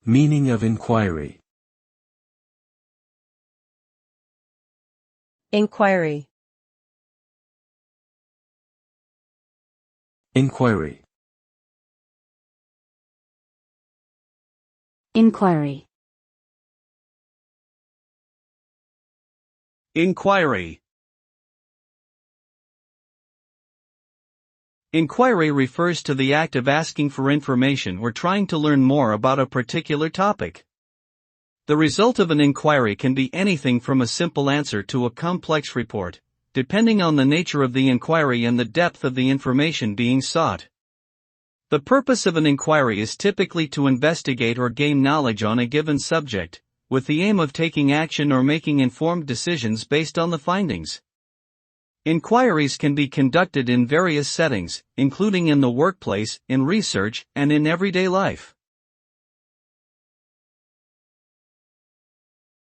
Meaning of enquiry. Enquiry. Enquiry. Enquiry. Enquiry. Enquiry refers to the act of asking for information or trying to learn more about a particular topic. The result of an inquiry can be anything from a simple answer to a complex report, depending on the nature of the inquiry and the depth of the information being sought. The purpose of an inquiry is typically to investigate or gain knowledge on a given subject, with the aim of taking action or making informed decisions based on the findings. Inquiries can be conducted in various settings, including in the workplace, in research, and in everyday life.